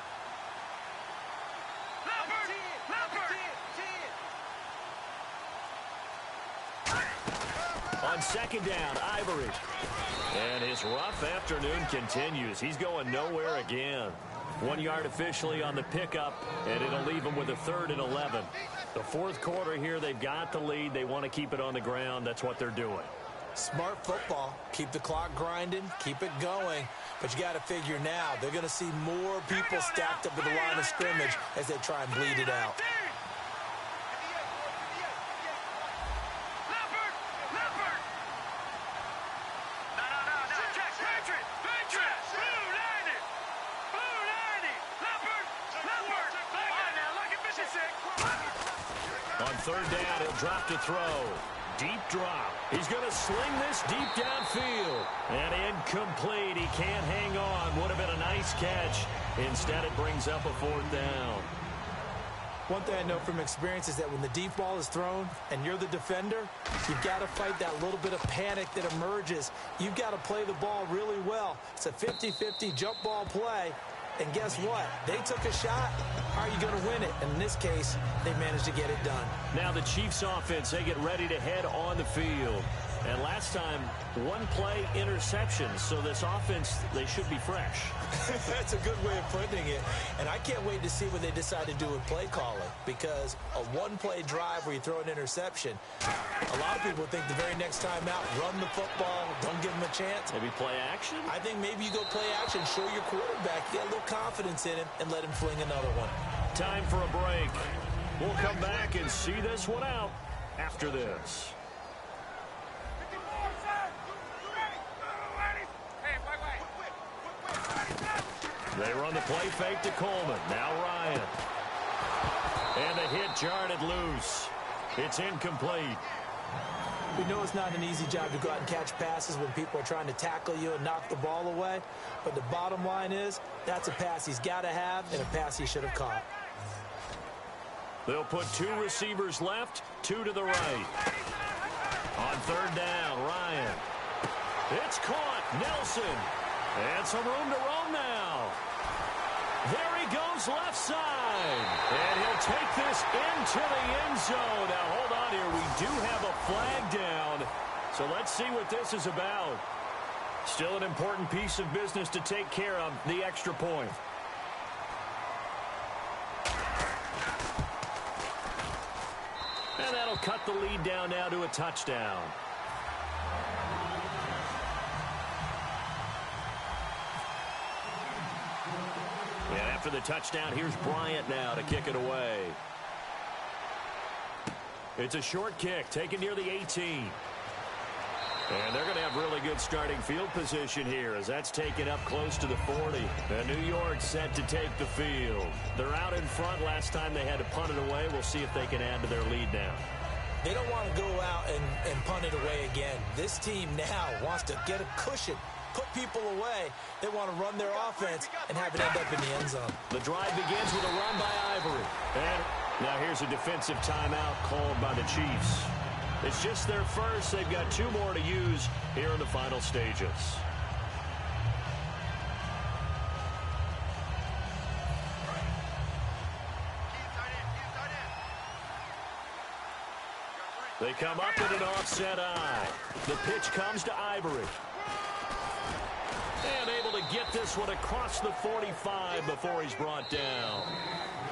On second down, Ivory. And his rough afternoon continues. He's going nowhere again. 1 yard officially on the pickup, and it'll leave him with a 3rd and 11. The fourth quarter here, they've got the lead. They want to keep it on the ground. That's what they're doing. Smart football. Keep the clock grinding. Keep it going. But you got to figure now, they're going to see more people stacked up at the line of scrimmage as they try and bleed it out. On 3rd down, he'll drop to throw. Deep drop. He's going to sling this deep downfield. And incomplete. He can't hang on. Would have been a nice catch. Instead, it brings up a 4th down. One thing I know from experience is that when the deep ball is thrown and you're the defender, you've got to fight that little bit of panic that emerges. You've got to play the ball really well. It's a 50-50 jump ball play. And guess what? They took a shot. How are you going to win it? And in this case, they managed to get it done. Now the Chiefs offense, they get ready to head on the field. And last time, 1 play interception. So this offense, they should be fresh. That's a good way of putting it. And I can't wait to see what they decide to do with play calling. Because a 1-play drive where you throw an interception, a lot of people think the very next time out, run the football, don't give them a chance. Maybe play action? I think maybe you go play action, show your quarterback, get a little confidence in him, and let him fling another one. Time for a break. We'll come back and see this one out after this. They run the play fake to Coleman. Now Ryan. And the hit jarred loose. It's incomplete. We know it's not an easy job to go out and catch passes when people are trying to tackle you and knock the ball away. But the bottom line is, that's a pass he's got to have and a pass he should have caught. They'll put 2 receivers left, 2 to the right. On 3rd down, Ryan. It's caught. Nelson. And some room to roam now. There he goes left side. And he'll take this into the end zone. Now, hold on here. We do have a flag down. So let's see what this is about. Still an important piece of business to take care of, the extra point. And that'll cut the lead down now to a touchdown. And after the touchdown, here's Bryant now to kick it away. It's a short kick taken near the 18. And they're going to have really good starting field position here as that's taken up close to the 40. And New York set to take the field. They're out in front. Last time they had to punt it away. We'll see if they can add to their lead now. They don't want to go out and punt it away again. This team now wants to get a cushion, put people away. They want to run their offense and have it end up in the end zone. The drive begins with a run by Ivory. And now here's a defensive timeout called by the Chiefs. It's just their first. They've got 2 more to use here in the final stages. They come up with an offset eye. The pitch comes to Ivory. And able to get this one across the 45 before he's brought down.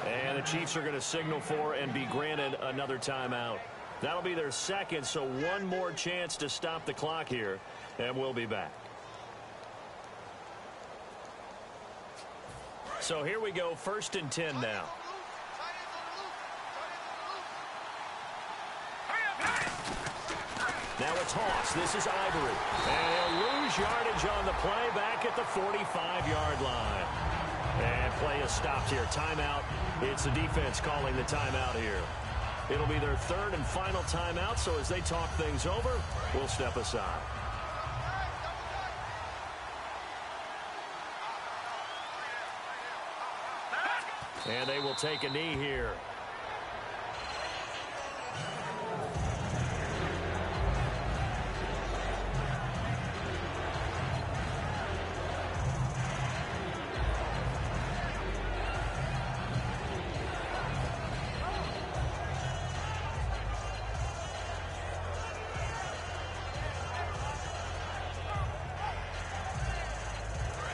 And the Chiefs are going to signal for and be granted another timeout. That'll be their second, so one more chance to stop the clock here, and we'll be back. So here we go, 1st and 10 now. Now it's Hoss. This is Ivory. And he'll lose yardage on the play back at the 45-yard line. And play is stopped here. Timeout. It's the defense calling the timeout here. It'll be their 3rd and final timeout, so as they talk things over, we'll step aside. And they will take a knee here.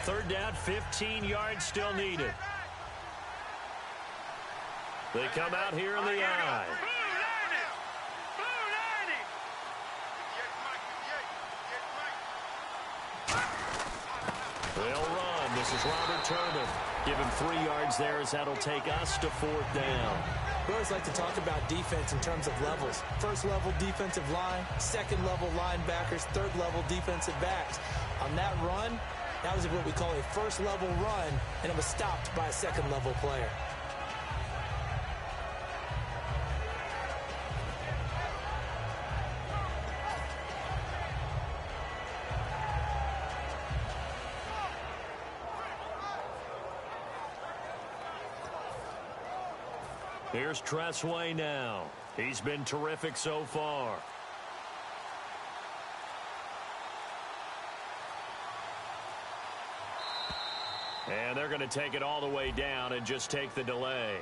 Third down, 15 yards still needed. They come out here in the eye. They'll run. This is Robert Turbin. Give him 3 yards there as that'll take us to 4th down. We always like to talk about defense in terms of levels. 1st level defensive line, 2nd level linebackers, 3rd level defensive backs. On that run, that was what we call a 1st level run, and it was stopped by a 2nd level player. Here's Tressway now. He's been terrific so far. And they're going to take it all the way down and just take the delay.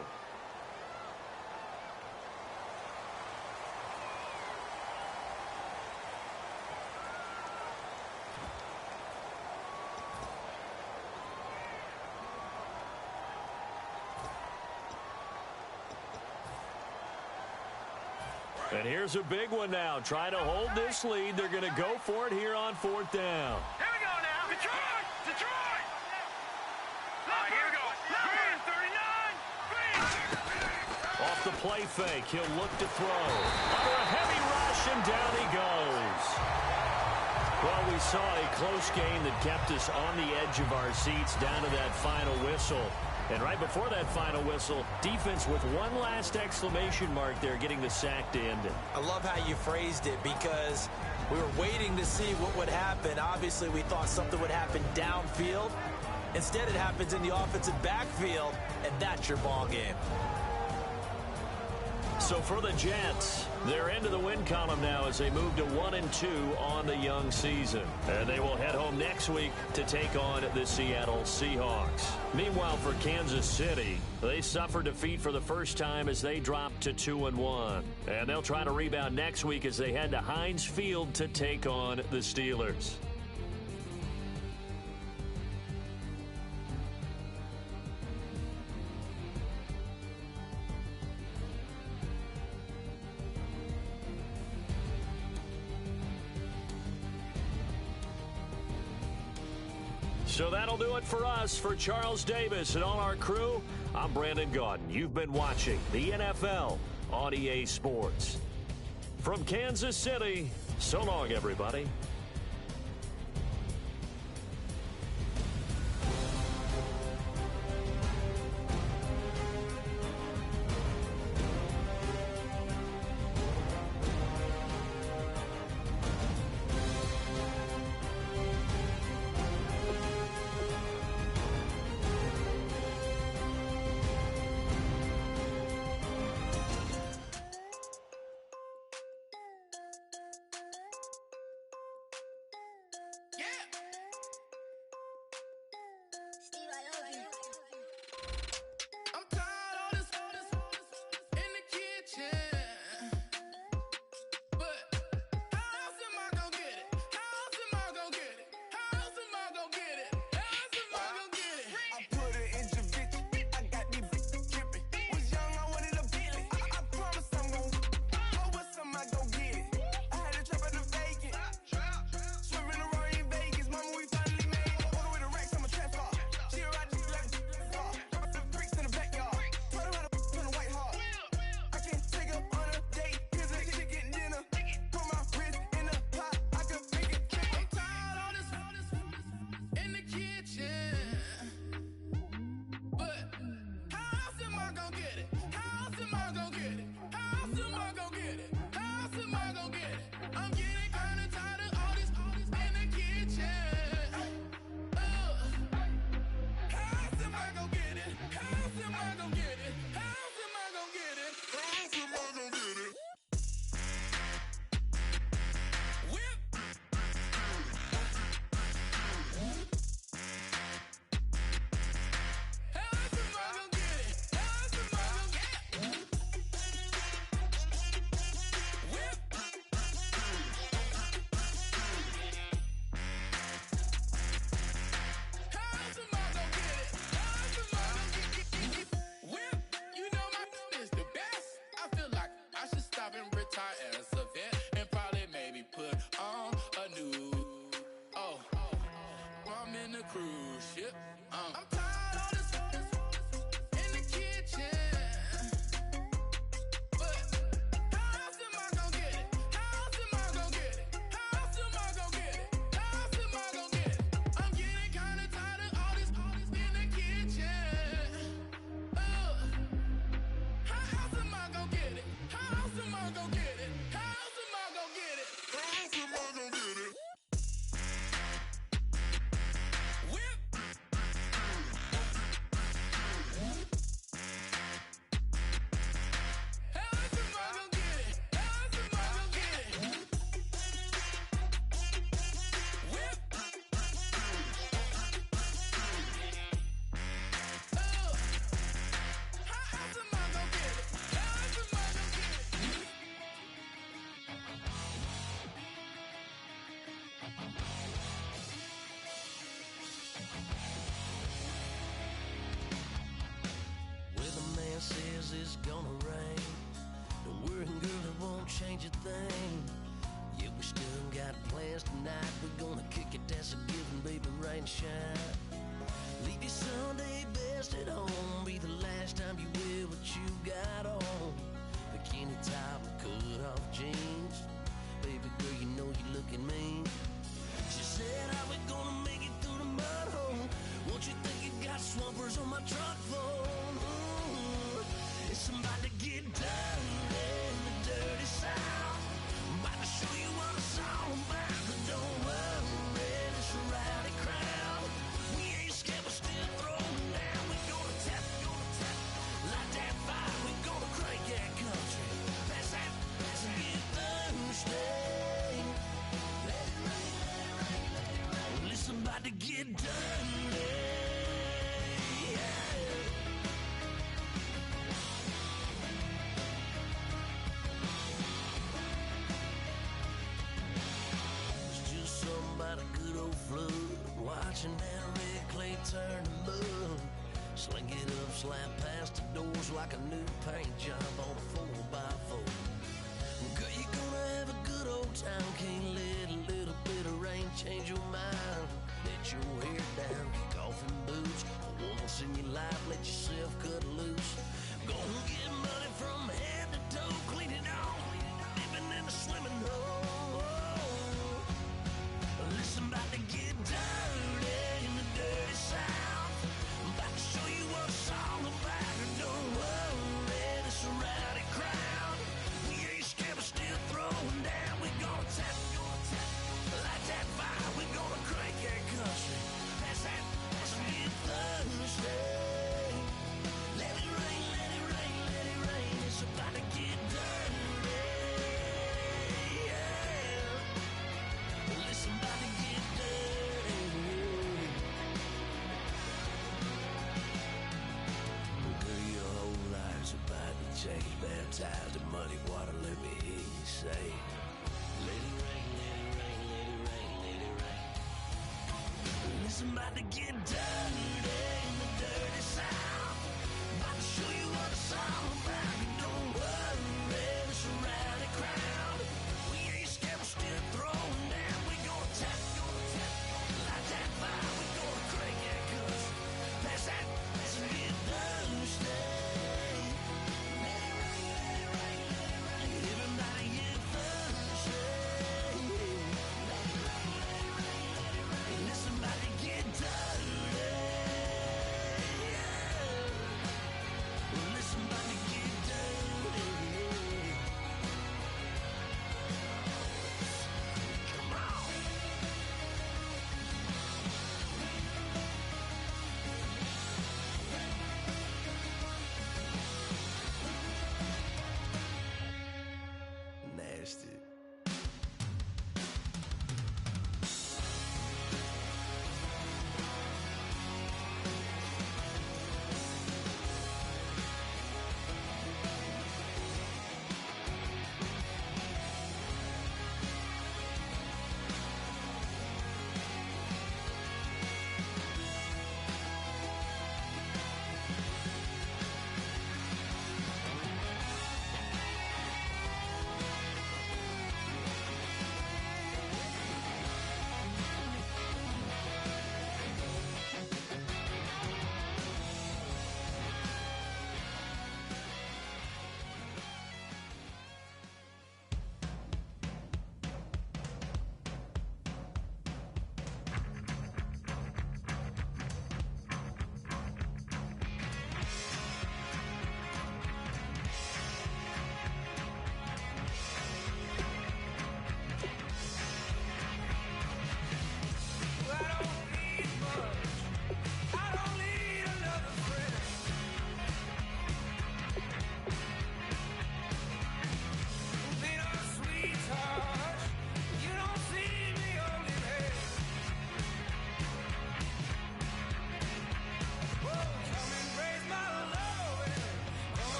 And here's a big one now. Trying to hold this lead. They're going to go for it here on 4th down. Here we go now. Detroit! Detroit! Here we go. Green, 39. Green. Off the play fake. He'll look to throw. Under a heavy rush, and down he goes. Well, we saw a close game that kept us on the edge of our seats down to that final whistle. And right before that final whistle, defense with one last exclamation mark there, getting the sack to end it. I love how you phrased it, because we were waiting to see what would happen. Obviously, we thought something would happen downfield. Instead, it happens in the offensive backfield, and that's your ball game. So for the Jets, they're into the win column now as they move to 1-2 on the young season. And they will head home next week to take on the Seattle Seahawks. Meanwhile, for Kansas City, they suffer defeat for the first time as they drop to 2-1. And they'll try to rebound next week as they head to Heinz Field to take on the Steelers. So that'll do it for us. For Charles Davis and all our crew, I'm Brandon Gaudin. You've been watching the NFL on EA Sports. From Kansas City, so long, everybody. bullshit. I'm tired of this in the kitchen. But how else am I gonna get it? How else am I gonna get it? How else am I gonna get it? How else am I gonna get it? I'm getting kinda tired of all this in the kitchen. How else am I gonna get it? How else am I gonna get it? How else am I gonna get it? How else am I gonna get it? Whip. How else am I gonna get it? How else am I gonna get it? Whip. How else am I gonna get it? How else am I gonna get it? Weatherman says it's gonna rain. Don't worry, girl, it won't change a thing. Yeah, we still got plans tonight. We're gonna kick it, that's a given, baby, rain and shine. Leave your Sunday best at home. Be the last time you wear what you got on. Bikini top and cut off jeans. Baby girl, you know you looking mean. She said, how we gonna make it through the mud hole? Won't you think you got swampers on my truck phone? It's about to get dirty in the dirty South. I'm about to show you what it's all about. But don't worry, it's a rowdy crowd. We ain't scared, we're still throwing down. We gonna tap, light that fire. We gonna crank that country. Pass and get Thursday. Let it rain, let it rain, let it rain. Well, it's about to get dirty. Yeah. It's just something about a good old flood. Watching that red clay turn to mud. Sling it up, slap past the doors like a new paint job on a 4x4. Girl, you're gonna have a good old time. Can't let a little bit of rain change your mind. Let your hair down, kick off in boots. Once in your life, let yourself cut loose. Gonna get money from head to toe, clean it off, living in a swimming hole. Listen, about to get dirty in the dirty South. I'm about to show you what it's all about. Don't worry, it's a rowdy crowd. We ain't scared, we're still throwing down. We gonna tap, light that fire. We gonna crank that country. Pass and get Thursday. Let it rain, let it rain, let it rain. It's about to get dirty. Yeah. Listen, about to get dirty. Girl, your whole life's about to change. Baptized in muddy water, let me hear you say, let it rain, let it rain, let it rain, let it rain. Listen, about to get dirty.